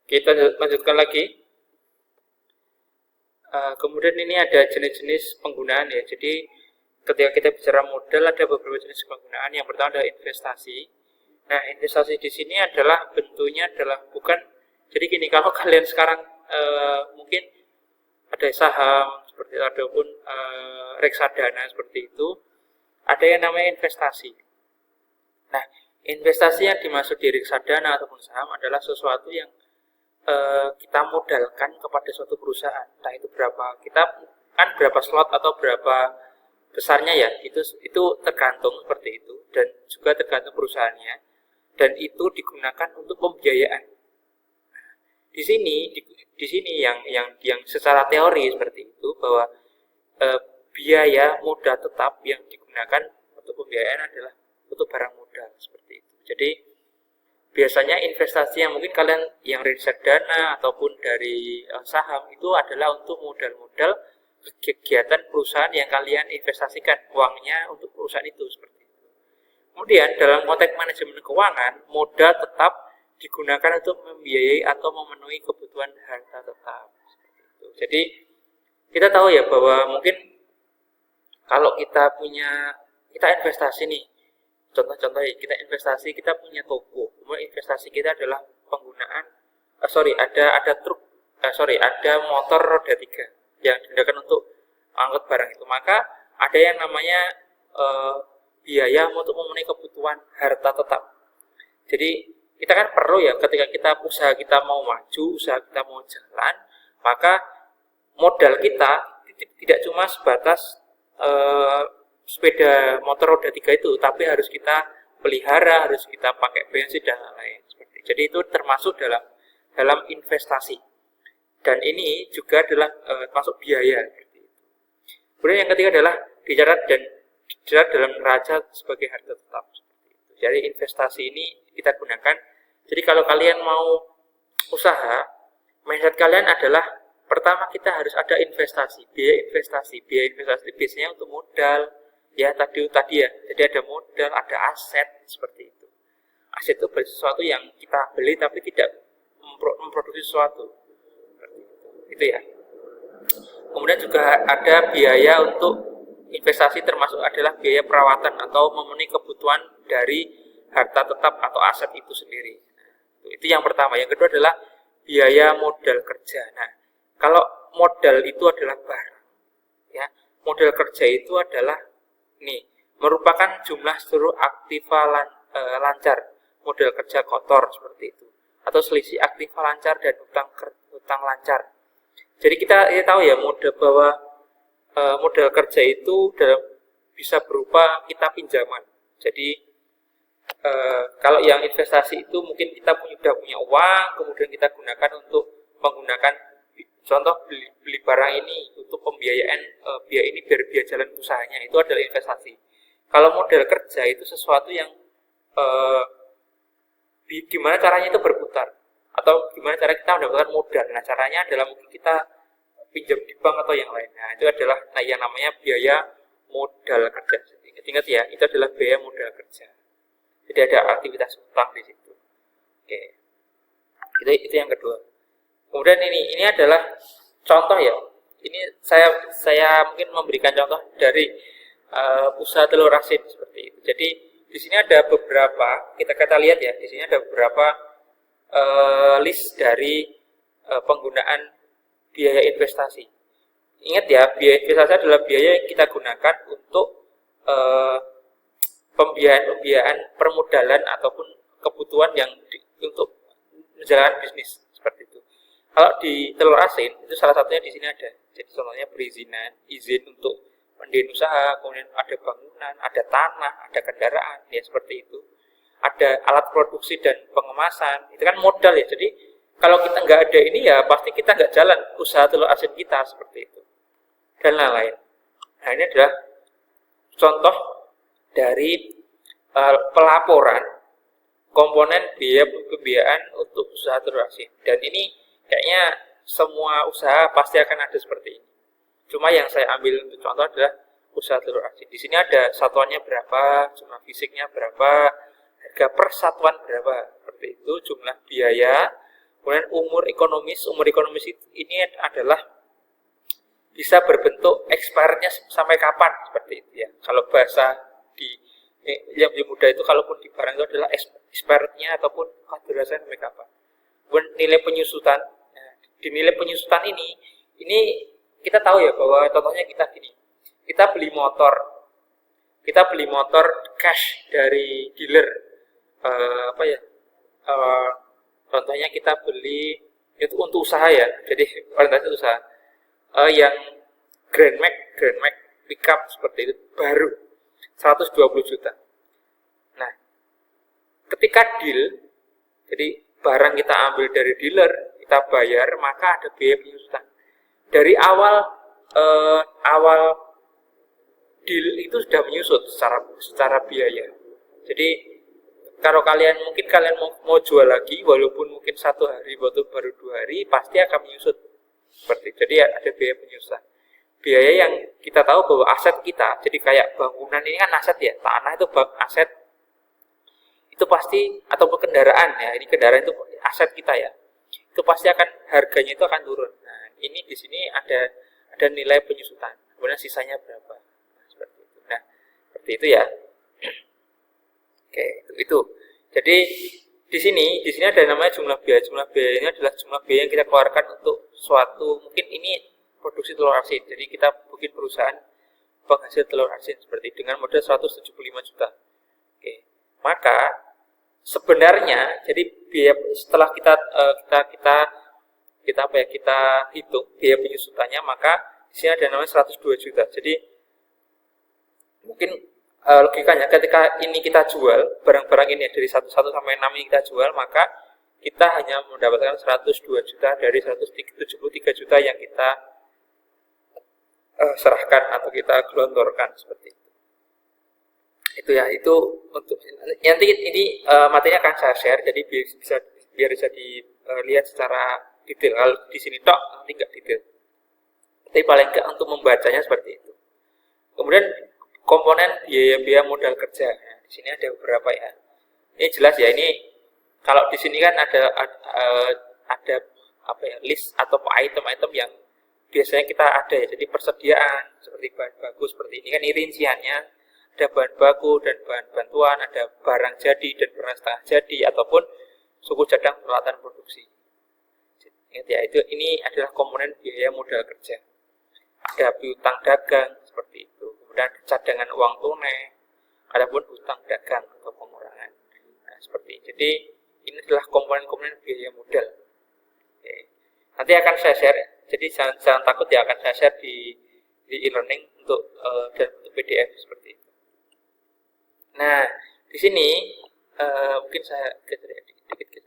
Kita lanjutkan lagi. Kemudian ini ada jenis-jenis penggunaan ya. Jadi ketika kita bicara modal ada beberapa jenis penggunaan. Yang pertama adalah investasi. Nah, investasi di sini adalah bentuknya adalah bukan, jadi gini, kalau kalian sekarang mungkin ada saham seperti itu, ataupun reksadana seperti itu, ada yang namanya investasi. Nah, investasi yang dimaksud di reksadana ataupun saham adalah sesuatu yang kita modalkan kepada suatu perusahaan. Nah, itu berapa? Kita kan berapa slot atau berapa besarnya ya, itu tergantung seperti itu, dan juga tergantung perusahaannya, dan itu digunakan untuk pembiayaan. Di sini yang secara teori seperti itu, bahwa biaya modal tetap yang digunakan untuk pembiayaan adalah untuk barang modal seperti itu. Jadi biasanya investasi yang mungkin kalian yang reksadana ataupun dari saham itu adalah untuk modal-modal kegiatan perusahaan yang kalian investasikan uangnya untuk perusahaan itu seperti itu. Kemudian dalam konteks manajemen keuangan, modal tetap digunakan untuk membiayai atau memenuhi kebutuhan harta tetap seperti itu. Jadi kita tahu ya bahwa mungkin kalau kita investasi nih, contoh-contohnya kita investasi, kita punya toko, kemudian investasi kita adalah penggunaan ada truk, ada motor roda 3 yang digunakan untuk angkut barang itu, maka ada yang namanya biaya untuk memenuhi kebutuhan harta tetap. Jadi kita kan perlu ya, ketika usaha kita mau maju, usaha kita mau jalan, maka modal kita tidak cuma sebatas sepeda motor roda 3 itu, tapi harus kita pelihara, harus kita pakai bensin dan lain-lain seperti itu. Jadi itu termasuk dalam investasi, dan ini juga adalah termasuk biaya seperti itu. Kemudian yang ketiga adalah dicatat dalam neraca sebagai harta tetap seperti itu. Jadi investasi ini kita gunakan. Jadi kalau kalian mau usaha, mindset kalian adalah pertama kita harus ada investasi, biaya investasi biasanya untuk modal ya, tadi ya. Jadi ada modal, ada aset seperti itu. Aset itu sesuatu yang kita beli tapi tidak memproduksi sesuatu seperti itu ya. Kemudian juga ada biaya untuk investasi, termasuk adalah biaya perawatan atau memenuhi kebutuhan dari harta tetap atau aset itu sendiri. Itu yang pertama. Yang kedua adalah biaya modal kerja. Nah, kalau modal itu adalah barang, ya, modal kerja itu adalah merupakan jumlah seluruh aktiva lancar, modal kerja kotor seperti itu, atau selisih aktiva lancar dan utang lancar. Jadi kita tahu ya bahwa modal kerja itu bisa berupa kita pinjaman. Jadi kalau yang investasi itu mungkin kita sudah punya uang, kemudian kita gunakan untuk menggunakan, contoh beli barang ini untuk pembiayaan biaya ini biar jalan usahanya, itu adalah investasi. Kalau modal kerja itu sesuatu yang gimana caranya itu berputar, atau gimana cara kita mendapatkan modal. Nah, caranya adalah mungkin kita pinjam di bank atau yang lain. Nah, itu adalah yang namanya biaya modal kerja. Ingat ya, itu adalah biaya modal kerja. Jadi ada aktivitas utang di situ. Oke. Itu yang kedua. Kemudian ini adalah contoh ya. Ini saya mungkin memberikan contoh dari usaha telur asin seperti itu. Jadi di sini ada beberapa, kita lihat ya, di sini ada beberapa list dari penggunaan biaya investasi. Ingat ya, biaya investasi adalah biaya yang kita gunakan untuk pembiayaan permodalan ataupun kebutuhan yang untuk menjalankan bisnis seperti itu. Kalau di telur asin itu salah satunya di sini ada. Jadi contohnya perizinan, izin untuk mendirikan usaha, kemudian ada bangunan, ada tanah, ada kendaraan, ya seperti itu. Ada alat produksi dan pengemasan, itu kan modal ya. Jadi kalau kita nggak ada ini ya pasti kita nggak jalan usaha telur asin kita seperti itu, dan lain-lain. Nah, ini adalah contoh dari pelaporan komponen biaya pembiayaan untuk usaha telur asin. Dan ini kayaknya semua usaha pasti akan ada seperti ini. Cuma yang saya ambil untuk contoh adalah usaha telur asin. Di sini ada satuannya berapa, jumlah fisiknya berapa, harga per satuan berapa, seperti itu, jumlah biaya, Kemudian umur ekonomis ini adalah bisa berbentuk expirednya sampai kapan seperti itu ya. Kalau bahasa di yang lebih mudah itu kalaupun di barang itu adalah expirednya ataupun kadurasinya sampai kapan. Kemudian nilai penyusutan. Nah, di nilai penyusutan ini kita tahu ya bahwa contohnya kita gini. Kita beli motor cash dari dealer. Contohnya kita beli itu untuk usaha ya. Jadi orientasi usaha. Yang Grand Max pickup seperti itu baru 120 juta. Nah, ketika deal, jadi barang kita ambil dari dealer, kita bayar, maka ada biaya penyusutan. Dari awal deal itu sudah menyusut secara biaya. Jadi kalau mungkin kalian mau jual lagi, walaupun mungkin 1 hari baru 2 hari, pasti akan menyusut. Seperti jadi ada biaya penyusutan. Biaya yang kita tahu bahwa aset kita, jadi kayak bangunan ini kan aset ya, tanah itu aset, itu pasti, ataupun kendaraan ya, ini kendaraan itu aset kita ya, itu pasti akan harganya itu akan turun. Nah, ini di sini ada nilai penyusutan, kemudian sisanya berapa, seperti itu. Nah, seperti itu ya. Oke, itu. Jadi di sini ada namanya jumlah biaya. Jumlah biaya ini adalah jumlah biaya yang kita keluarkan untuk suatu, mungkin ini produksi telur asin. Jadi kita bikin perusahaan penghasil telur asin seperti dengan modal 175 juta. Oke. Maka sebenarnya jadi biaya setelah kita hitung biaya penyusutannya, maka di sini ada namanya 102 juta. Jadi mungkin logikanya ketika ini kita jual barang-barang ini dari 11 sampai 6 ini kita jual, maka kita hanya mendapatkan 102 juta dari 173 juta yang kita serahkan atau kita gelontorkan seperti itu. Itu ya, itu untuk nanti ini materinya akan saya share, jadi biar bisa dilihat secara detail. Kalau di sini tok nanti nggak detail, tapi paling nggak untuk membacanya seperti itu. Kemudian komponen biaya modal kerja. Nah, di sini ada beberapa ya. Ini jelas ya, ini kalau di sini kan ada list atau item-item yang biasanya kita ada ya. Jadi persediaan seperti bahan baku seperti ini kan, ini rinciannya ada bahan baku dan bahan bantuan, ada barang jadi dan barang setengah jadi ataupun suku cadang peralatan produksi. Ingat ya, ini adalah komponen biaya modal kerja. Ada piutang dagang seperti itu. Dan cadangan uang tunai, adapun hutang dagang atau pengurangan. Nah, seperti itu. Jadi ini adalah komponen-komponen biaya modal. Oke. Nanti akan saya share. Jadi jangan takut ya, akan saya share di e-learning dan untuk PDF seperti itu. Nah, di sini mungkin saya dikit.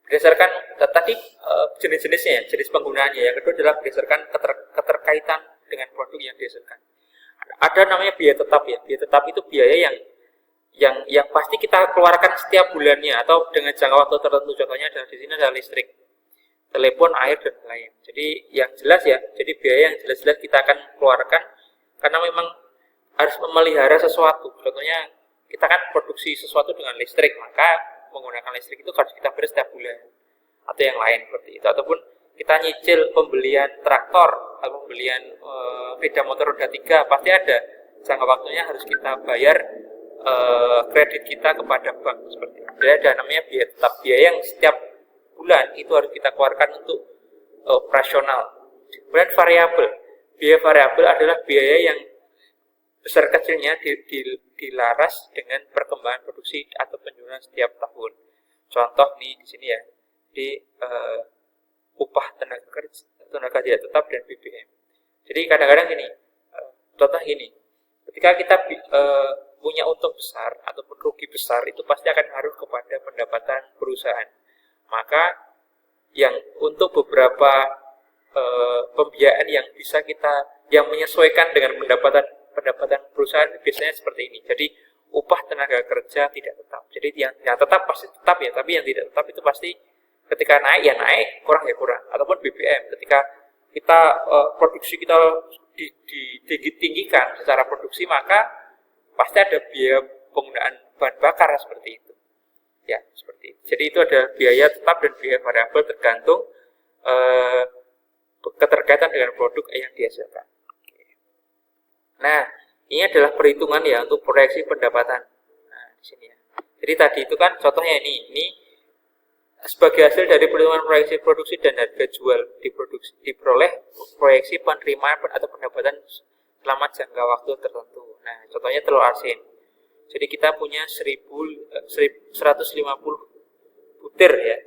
Berdasarkan tadi jenis-jenisnya, jenis penggunaannya. Yang kedua adalah berdasarkan keterkaitan dengan produk yang dihasilkan. Ada namanya biaya tetap ya. Biaya tetap itu biaya yang pasti kita keluarkan setiap bulannya atau dengan jangka waktu tertentu. Contohnya adalah di sini ada listrik, telepon, air dan lain. Jadi yang jelas ya. Jadi biaya yang jelas-jelas kita akan keluarkan karena memang harus memelihara sesuatu. Contohnya kita kan produksi sesuatu dengan listrik, maka menggunakan listrik itu harus kita bayar setiap bulan atau yang lain seperti itu. Ataupun kita nyicil pembelian traktor atau pembelian sepeda motor roda 3, pasti ada jangka waktunya harus kita bayar kredit kita kepada bank seperti itu. Jadi ada namanya biaya tetap, biaya yang setiap bulan itu harus kita keluarkan untuk operasional. Kemudian variabel, biaya variabel adalah biaya yang besar kecilnya dilaras dengan perkembangan produksi atau penjualan setiap tahun. Contoh nih di sini ya, di upah tenaga kerja tetap dan BBM. Jadi kadang-kadang gini, contoh ini, ketika kita punya untung besar ataupun rugi besar, itu pasti akan ngaruh kepada pendapatan perusahaan. Maka yang untuk beberapa pembiayaan yang bisa yang menyesuaikan dengan pendapatan perusahaan biasanya seperti ini. Jadi upah tenaga kerja tidak tetap. Jadi yang tetap pasti tetap ya, tapi yang tidak tetap itu pasti ketika naik ya naik, kurang ya kurang. Ataupun BBM, ketika kita produksi kita ditinggikan secara produksi, maka pasti ada biaya penggunaan bahan bakar seperti itu. Ya, seperti itu. Jadi itu ada biaya tetap dan biaya variabel tergantung keterkaitan dengan produk yang dihasilkan. Nah, ini adalah perhitungan ya untuk proyeksi pendapatan. Nah, di sini ya. Jadi tadi itu kan contohnya ini sebagai hasil dari perhitungan proyeksi produksi dan harga jual diperoleh proyeksi penerimaan atau pendapatan selama jangka waktu tertentu. Nah, contohnya telur asin. Jadi kita punya 150 butir ya.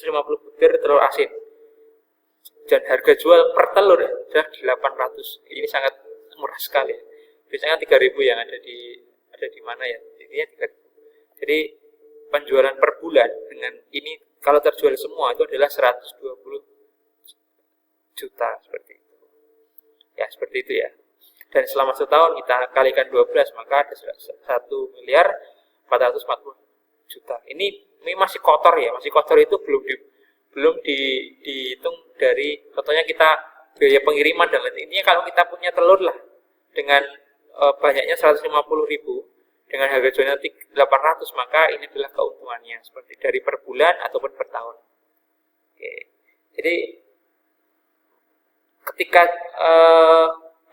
150 butir telur asin. Dan harga jual per telur adalah 800. Ini sangat murah sekali. Biasanya 3.000 yang ada di mana ya? Intinya 3.000. Jadi penjualan per bulan dengan ini kalau terjual semua itu adalah 120 juta seperti itu. Ya, seperti itu ya. Dan selama setahun kita kalikan 12 maka ada 1.440 juta. Ini masih kotor ya, masih kotor itu belum dihitung dari contohnya kita biaya pengiriman dan lain. Intinya kalau kita punya telur lah dengan banyaknya 150.000 dengan harga jualnya 800 maka ini adalah keuntungannya seperti dari per bulan ataupun per tahun. Oke. Jadi ketika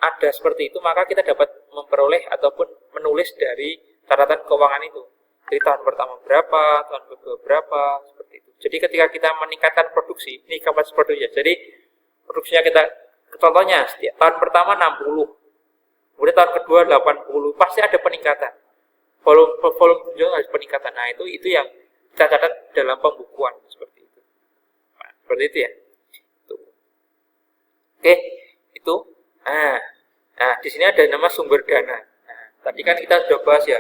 ada seperti itu maka kita dapat memperoleh ataupun menulis dari catatan keuangan itu. Jadi tahun pertama berapa, tahun kedua berapa, seperti itu. Jadi ketika kita meningkatkan produksi, ini kapasitas produksinya. Jadi produksinya kita contohnya setiap tahun pertama 60, kemudian tahun kedua 80, pasti ada peningkatan. Volume juga ada peningkatan. Nah, itu yang kita catat dalam pembukuan seperti itu. Nah, seperti itu ya. Itu. Oke, itu. Nah, di sini ada nama sumber dana. Nah, tadi kan kita sudah bahas ya,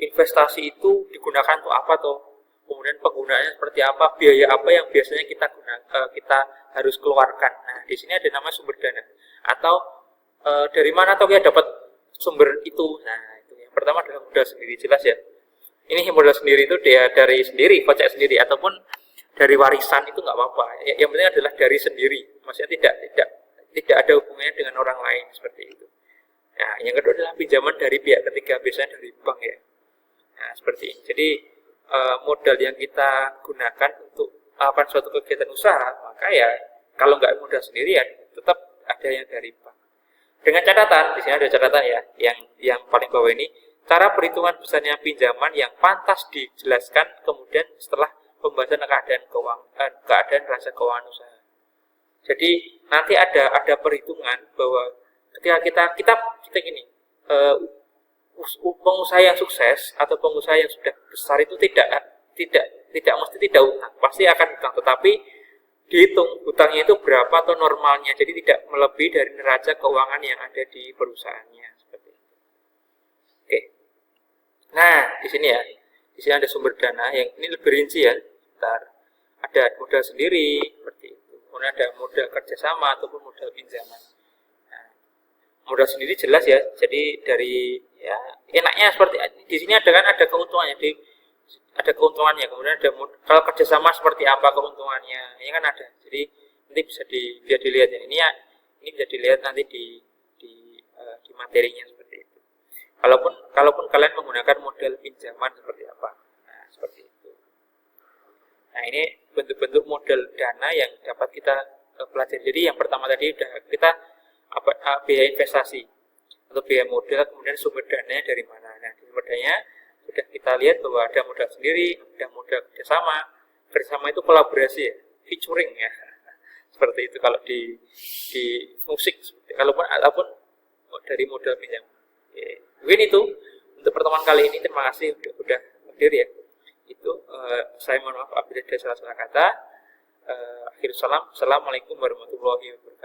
investasi itu digunakan untuk apa tuh? Kemudian penggunaannya seperti apa? Biaya apa yang biasanya kita harus keluarkan. Nah, di sini ada nama sumber dana. Atau dari mana atau kita dapat sumber itu? Nah, itu yang pertama adalah modal sendiri, jelas ya. Ini modal sendiri itu dia dari sendiri, kocek sendiri ataupun dari warisan itu nggak apa-apa. Yang penting adalah dari sendiri. Maksudnya tidak ada hubungannya dengan orang lain seperti itu. Nah, yang kedua adalah pinjaman dari pihak ketiga, biasanya dari bank ya. Nah, seperti ini. Jadi modal yang kita gunakan untuk melakukan suatu kegiatan usaha, maka ya kalau nggak modal sendirian, tetap ada yang dari bank. Dengan catatan, di sini ada catatan ya, yang paling bawah ini, cara perhitungan besarnya pinjaman yang pantas dijelaskan kemudian setelah pembahasan keadaan raca keuangan usaha. Jadi nanti ada perhitungan bahwa ketika kita gini, pengusaha yang sukses atau pengusaha yang sudah besar itu tidak mesti tidak utang, pasti akan utang, tetapi dihitung hutangnya itu berapa atau normalnya, jadi tidak melebihi dari neraca keuangan yang ada di perusahaannya seperti itu. Oke. Nah, di sini ya, di sini ada sumber dana yang ini lebih rinci ya. Bentar. Ada modal sendiri seperti itu. Kemudian ada modal kerjasama ataupun modal pinjaman. Nah, modal sendiri jelas ya. Jadi dari ya enaknya seperti di sini ada keuntungannya, ada keuntungannya. Kemudian ada kalau kerjasama seperti apa keuntungannya, ini kan ada. Jadi nanti bisa dilihat ya. Ini bisa dilihat nanti di materinya seperti itu. Kalaupun kalian menggunakan model pinjaman seperti apa, nah seperti itu. Nah, ini bentuk-bentuk model dana yang dapat kita pelajari. Jadi yang pertama tadi udah kita biaya investasi atau biaya modal, kemudian sumber dananya dari mana. Nah, sumber dananya sudah kita lihat bahwa ada modal sendiri, ada modal kerjasama itu kolaborasi ya, featuring ya. Seperti itu kalau di musik, ataupun dari modal pinjam. Mungkin itu untuk pertemuan kali ini. Terima kasih sudah hadir ya. Itu saya mohon maaf apabila ada salah kata. Akhir salam. Assalamualaikum warahmatullahi wabarakatuh.